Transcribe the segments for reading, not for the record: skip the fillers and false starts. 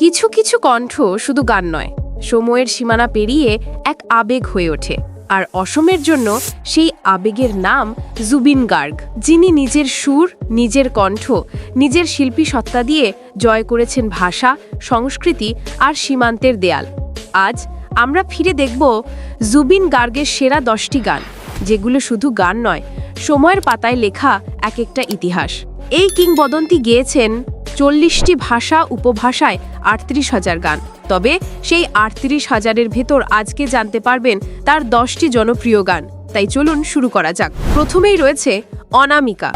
কিছু কিছু কণ্ঠ শুধু গান নয়, সময়ের সীমানা পেরিয়ে এক আবেগ হয়ে ওঠে। আর অসমের জন্য সেই আবেগের নাম জুবিন গার্গ, যিনি নিজের সুর, নিজের কণ্ঠ, নিজের শিল্পী সত্তা দিয়ে জয় করেছেন ভাষা, সংস্কৃতি আর সীমান্তের দেয়াল। আজ আমরা ফিরে দেখব জুবিন গার্গের সেরা 10টি গান, যেগুলো শুধু গান নয়, সময়ের পাতায় লেখা এক একটা ইতিহাস। এই কিংবদন্তি গেয়েছেন 40টি ভাষা উপভাষায় 38,000 গান। তবে সেই 38,000-এর ভেতর আজকে জানতে পারবেন তার 10টি জনপ্রিয় গান। তাই চলুন শুরু করা যাক। প্রথমেই রয়েছে অনামিকা।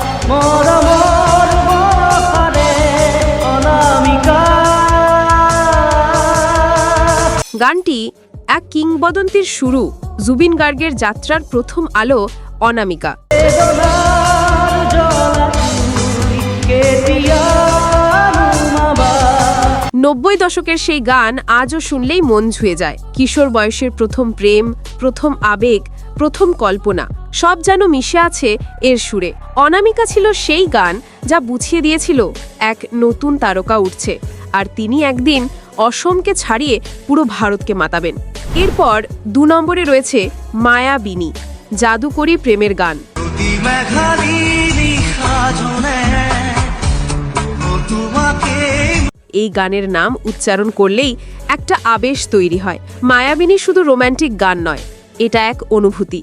গানটি এক কিংবদন্তির শুরু, জুবিন গার্গের যাত্রার প্রথম আলো অনামিকা। 90 দশকের সেই গান আজও শুনলেই মন ছুঁয়ে যায়। কিশোর বয়সের প্রথম প্রেম, প্রথম আবেগ, প্রথম কল্পনা সব যেন মিশে আছে এর সুরে। অনামিকা ছিল সেই গান যা বুঝিয়ে দিয়েছিল এক নতুন তারকা উঠছে, আর তিনি একদিন অসমকে ছাড়িয়ে পুরো ভারতকে মাতাবেন। এরপর 2 নম্বরে রয়েছে মায়াবিনী, জাদুকরী প্রেমের গান। এই গানের নাম উচ্চারণ করলেই একটা আবেশ তৈরি হয়। মায়াবিনী শুধু রোম্যান্টিক গান নয়, এটা এক অনুভূতি।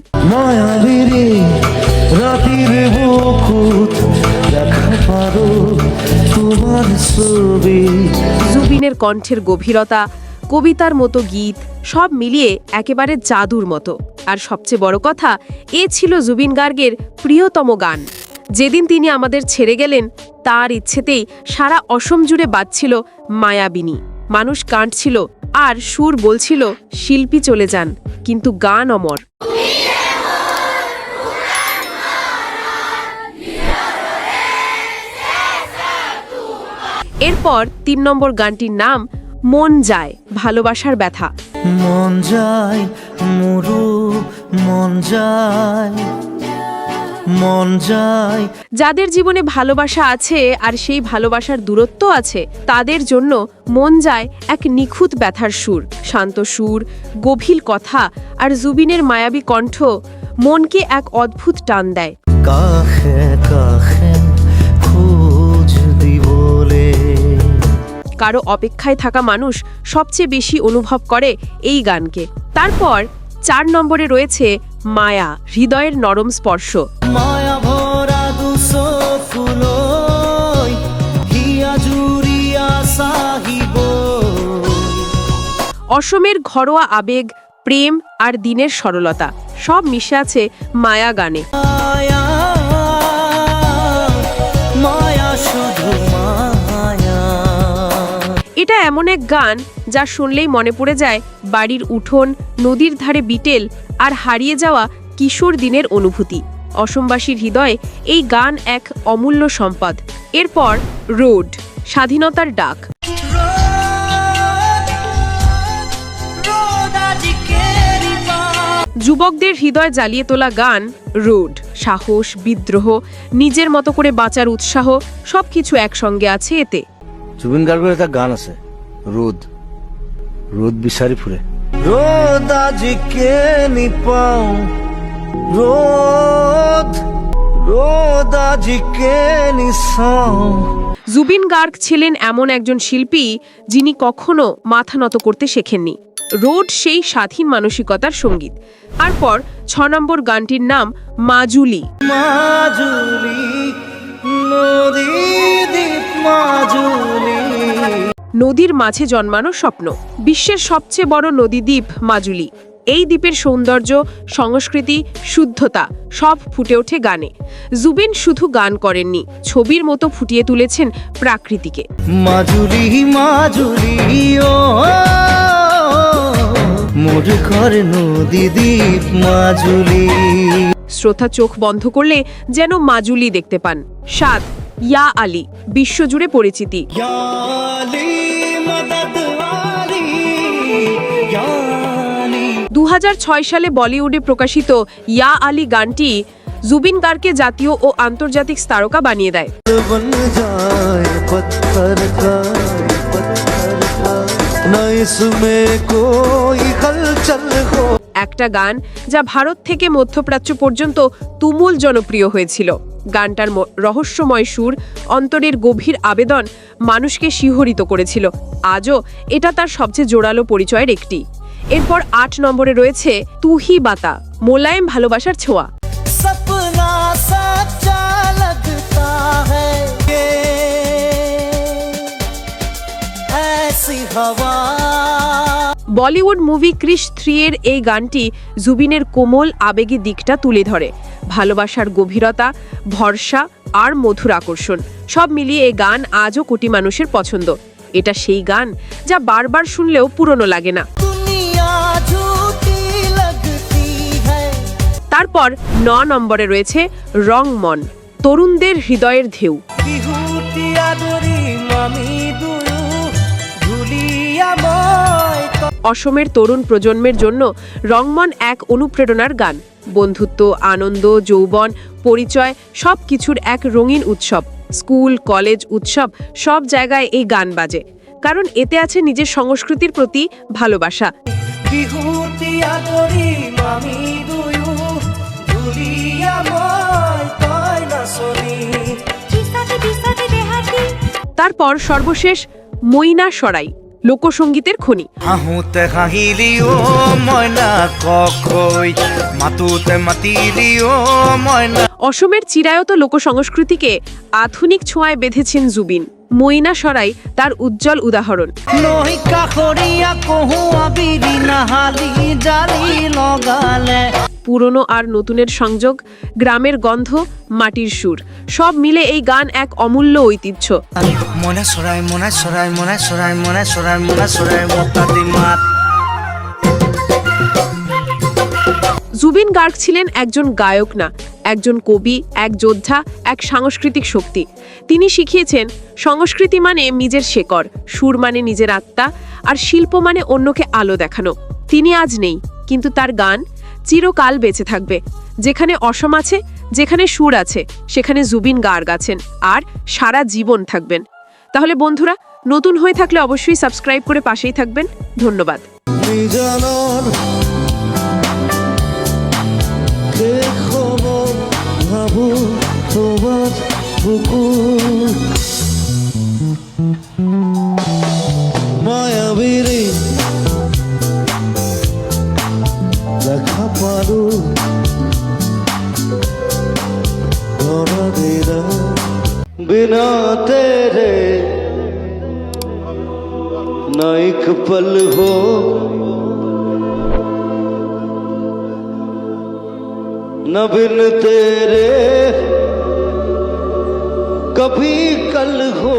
জুবিনের কণ্ঠের গভীরতা, কবিতার মতো গীত সব মিলিয়ে একেবারে জাদুর মতো। আর সবচেয়ে বড় কথা, এ ছিল জুবিন গার্গের প্রিয়তম গান। যেদিন তিনি আমাদের ছেড়ে গেলেন, তার ইচ্ছেতেই সারা অসম জুড়ে বাজছিল মায়াবিনী। মানুষ কাঁদছিল আর সুর বলছিল শিল্পী চলে যান, কিন্তু গান অমর। এরপর 3 নম্বর গানটির নাম মন যায়, ভালোবাসার ব্যথা। মন যায় মরু, মন যায়, মন যায়। যাদের জীবনে ভালোবাসা আছে আর সেই ভালোবাসার দূরত্ব আছে, তাদের জন্য মন যায় এক নিখুঁত ব্যথার সুর, শান্ত সুর, গভীর কথা আর জুবিনের মায়াবী কণ্ঠ মনকে এক অদ্ভুত টান দেয়। কাহে কাহে খোঁজ দিবলে। কারো অপেক্ষায় থাকা মানুষ সবচেয়ে বেশি অনুভব করে এই গানকে। তারপর 4 নম্বরে রয়েছে মায়া, হৃদয়ের নরম স্পর্শ। মায়া ভরা দুসো ফুলই হিয়া জুরিয়া সাহিব। অসমের ঘরোয়া আবেগ, প্রেম আর দিনের সরলতা সব মিশে আছে মায়া গানে। মায়া মায়া শুধু মায়া। এটা এমন এক গান যা শুনলেই মনে পড়ে যায় বাড়ির উঠোন, নদীর ধারে বিটেল আর হারিয়ে যাওয়া কিশোর দিনের অনুভূতি। অসমবাসীর হৃদয়ে এই গান এক অমূল্য সম্পদ। এরপর রোড, স্বাধীনতার ডাক। যুবকদের হৃদয় জ্বালিয়ে তোলা গান রোড। সাহস, বিদ্রোহ, নিজের মতো করে বাঁচার উৎসাহ সবকিছু একসঙ্গে আছে এতে। জুবিন গার্গের একটা গান আছে রোদ, রোদ বিচারি ফুরে। রোদ আজকে নিপাও, রোদ রোদ আজকে নিসাও। জুবিন গার্গ ছিলেন এমন একজন শিল্পী যিনি কখনো মাথা নত করতে শেখেননি। রোড সেই স্বাধীন মানসিকতার সঙ্গীত। তারপর 6 নম্বর গানটির নাম মাজুলি। মাজুলি নদী দ্বীপ মাজুলি। নদীর মাঝে জন্মানো স্বপ্ন। বিশ্বের সবচেয়ে বড় নদীদ্বীপ মাজুলি। এই দ্বীপের সৌন্দর্য, সংস্কৃতি, শুদ্ধতা সব ফুটে ওঠে গানে। জুবিন শুধু গান করেননি, ছবির মতো ফুটিয়ে তুলেছেন প্রাকৃতিকে। মাজুলি মাজুলি ও মোর ঘর নদী দ্বীপ মাজুলি। শ্রোতা চোখ বন্ধ করলে যেন মাজুলি দেখতে পান। 7 ইয়া আলী, বিশ্বজুড়ে পরিচিতি। 2006 সালে বলিউডে প্রকাশিত ইয়া আলী গানটি জুবিন গার্গকে জাতীয় ও আন্তর্জাতিক তারকা বানিয়ে দেয়। न इसमें कोई हलचल हो। একটা গান যা ভারত থেকে মধ্যপ্রাচ্য পর্যন্ত তুমুল জনপ্রিয় হয়েছিল। গানটার রহস্যময় সুর, অন্তরের গভীর আবেদন মানুষকে শিহরিত করেছিল। আজও এটা তার সবচেয়ে জোরালো পরিচয়ের একটি। এরপর 8 নম্বরে রয়েছে তু হি বাতা, মোলায়েম ভালোবাসার ছোঁয়া। सपना सच्चा लगता है ये ऐसी हवा। বলিউড মুভি ক্রিশ 3 এর এই গানটি জুবিনের কোমল আবেগী দিকটা তুলে ধরে। ভালোবাসার গভীরতা, ভরসা আর মধুর আকর্ষণ সব মিলিয়ে এই গান আজও কোটি মানুষের পছন্দ। এটা সেই গান যা বারবার শুনলেও পুরনো লাগে না। दुनिया झूठी लगती है। তারপর 9 নম্বরে রয়েছে রং মন, তরুণদের হৃদয়ের ঢেউ। বিহুতিয়া দরি মামি দুয়ু ভুলিয়া মই। অসমের তরুণ প্রজন্মের জন্য রংমন এক অনুপ্রেরণার গান। বন্ধুত্ব, আনন্দ, যৌবন, পরিচয় সব কিছুর এক রঙিন উৎসব। স্কুল, কলেজ, উৎসব সব জায়গায় এই গান বাজে, কারণ এতে আছে নিজের সংস্কৃতির প্রতি ভালোবাসা। বিহুতিয়া দরি মামি দুয়ু ভুলিয়া মই তই নাচনি। তারপর সর্বশেষ মইনা সরাই, লোকসঙ্গীতের খনি। হাহুতে হাহিলিও ময়না কখই, মাতুতে মাতিলিও ময়না। অসমের চিরায়ত লোকসংস্কৃতিকে আধুনিক ছোঁয়ায় বেঁধেছেন জুবিন। মইনা সরাই তার উজ্জ্বল উদাহরণ। নহি কাখরিয়া কহু আবিরি নাহালি জালি লগালে। পুরনো আর নতুনের সংযোগ, গ্রামের গন্ধ, মাটির সুর সব মিলে এই গান এক অমূল্য ঐতিহ্য। মনে সরাই মনে সরাই মনে সরাই মনে সরাই মনে সরাই মতাদি মাত। জুবিন গার্গ ছিলেন একজন গায়ক না, একজন কবি, এক যোদ্ধা, এক সাংস্কৃতিক শক্তি। তিনি শিখিয়েছেন সংস্কৃতি মানে নিজের শেকড়, সুর মানে নিজের আত্মা, আর শিল্প মানে অন্যকে আলো দেখানো। তিনি আজ নেই, কিন্তু তার গান চিরকাল বেঁচে থাকবে। যেখানে অসম আছে, যেখানে সুর আছে, সেখানে জুবিন গার্গ আছেন আর সারা জীবন থাকবেন। তাহলে বন্ধুরা, নতুন হয়ে থাকলে অবশ্যই সাবস্ক্রাইব করে পাশেই থাকবেন। ধন্যবাদ। ভাবু তোমার বুকুর মায়াবিরি দেখা পারু ধরা দেরা बिना तेरे न एक पल हो न बिन तेरे कभी कल हो।